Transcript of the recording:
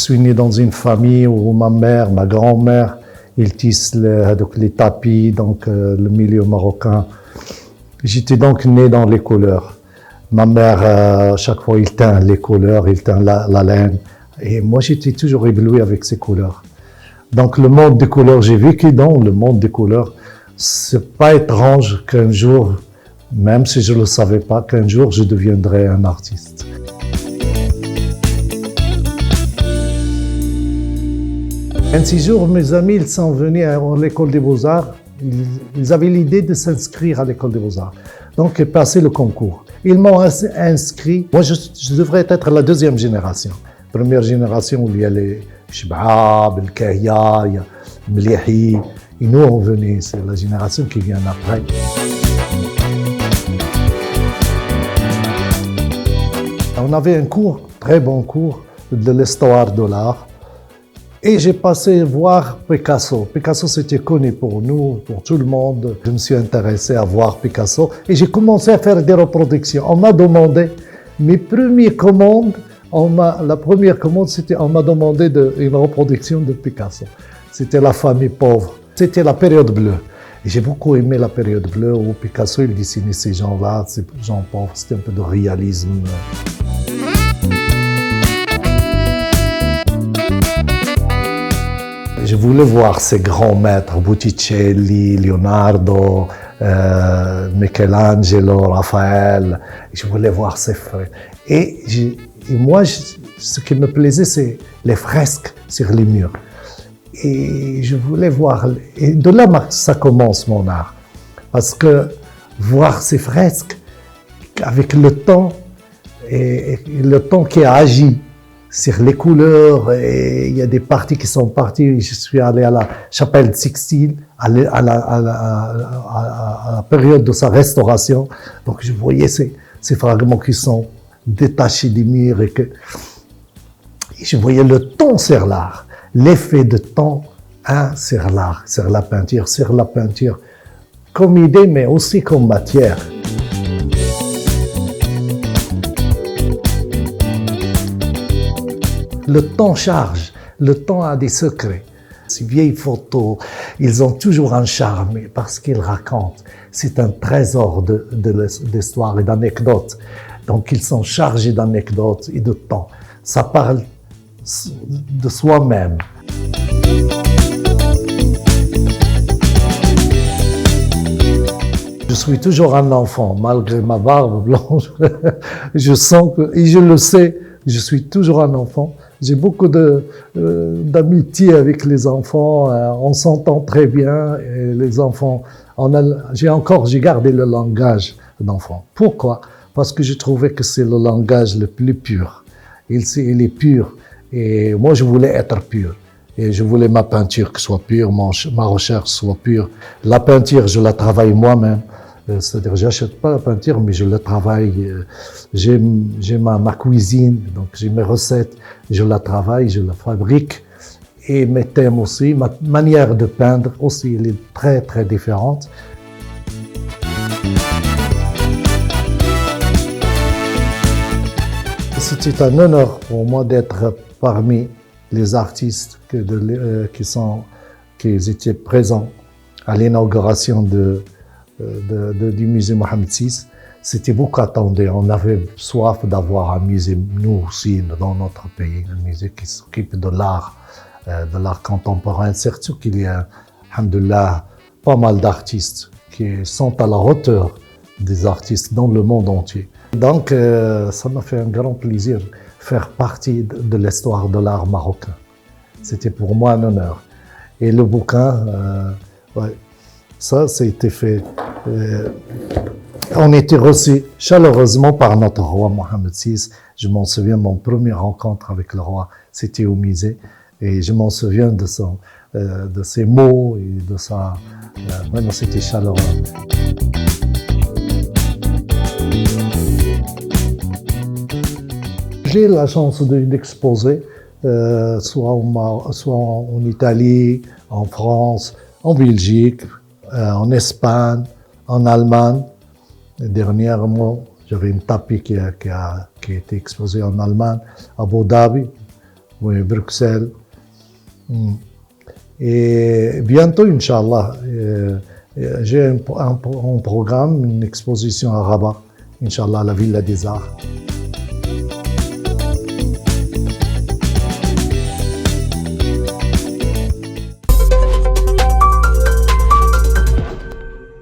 suis né dans une famille où ma mère, ma grand-mère, ils tissent les tapis, donc le milieu marocain. J'étais donc né dans les couleurs. Ma mère, à chaque fois, il teint les couleurs, il teint la laine. Et moi, j'étais toujours ébloui avec ces couleurs. Donc, le monde des couleurs, j'ai vécu dans le monde des couleurs. C'est pas étrange qu'un jour, même si je ne le savais pas, qu'un jour, je deviendrai un artiste. Un de ces jours, mes amis, ils sont venus à l'école des Beaux-Arts. Ils avaient l'idée de s'inscrire à l'école des Beaux-Arts. Donc, passer le concours. Ils m'ont inscrit. Moi, je devrais être la deuxième génération. Première génération où il y a les Shibab, le Kahya, il y a Mlihi. Et nous, on venait, c'est la génération qui vient après. On avait un cours, très bon cours, de l'histoire de l'art. Et j'ai passé voir Picasso. Picasso, c'était connu pour nous, pour tout le monde. Je me suis intéressé à voir Picasso et j'ai commencé à faire des reproductions. On m'a demandé mes premières commandes. La première commande, c'était on m'a demandé une reproduction de Picasso. C'était La famille pauvre. C'était la période bleue. Et j'ai beaucoup aimé la période bleue où Picasso il dessinait ces gens-là, ces gens pauvres. C'était un peu de réalisme. Je voulais voir ces grands maîtres, Botticelli, Leonardo, Michelangelo, Raphaël. Je voulais voir ces frères. Et moi, ce qui me plaisait, c'est les fresques sur les murs. Et je voulais voir. Et de là, ça commence mon art. Parce que voir ces fresques avec le temps, et le temps qui a agi sur les couleurs, et il y a des parties qui sont parties. Je suis allé à la chapelle Sixtine, à la période de sa restauration. Donc je voyais ces fragments qui sont détachés des murs et je voyais le temps sur l'art, l'effet de temps sur l'art, sur la peinture comme idée mais aussi comme matière. Le temps charge, le temps a des secrets. Ces vieilles photos, ils ont toujours un charme parce qu'ils racontent. C'est un trésor d'histoire et d'anecdotes. Donc ils sont chargés d'anecdotes et de temps. Ça parle de soi-même. Je suis toujours un enfant, malgré ma barbe blanche. Je sens et je le sais, je suis toujours un enfant. J'ai beaucoup d'amitié avec les enfants, on s'entend très bien. Et les enfants, j'ai gardé le langage d'enfant. Pourquoi? Parce que je trouvais que c'est le langage le plus pur. Il est pur. Et moi, je voulais être pur. Et je voulais ma peinture que soit pure, ma recherche soit pure. La peinture, je la travaille moi-même. C'est-à-dire, j'achète pas la peinture, mais je la travaille. J'ai ma cuisine, donc j'ai mes recettes. Je la travaille, je la fabrique. Et mes thèmes aussi, ma manière de peindre aussi, elle est très, très différente. C'était un honneur pour moi d'être parmi les artistes qui étaient présents à l'inauguration du musée Mohamed VI. C'était beaucoup attendu. On avait soif d'avoir un musée, nous aussi, dans notre pays, un musée qui s'occupe de l'art contemporain. Surtout qu'il y a, alhamdoulilah, pas mal d'artistes qui sont à la hauteur des artistes dans le monde entier. Donc, ça m'a fait un grand plaisir de faire partie de l'histoire de l'art marocain. C'était pour moi un honneur. Et le bouquin, ça a été fait. On était reçus chaleureusement par notre roi Mohamed VI. Je m'en souviens, mon première rencontre avec le roi, c'était au musée. Et je m'en souviens de ses mots et de sa... Vraiment, c'était chaleureux. J'ai la chance d'exposer, soit en Italie, en France, en Belgique, en Espagne, en Allemagne. Dernièrement, j'avais une tapis qui a été exposée en Allemagne, à Abu Dhabi. Oui, Bruxelles. Mm. Et bientôt, Inch'Allah, j'ai un programme, une exposition à Rabat, Inch'Allah, la Villa des Arts.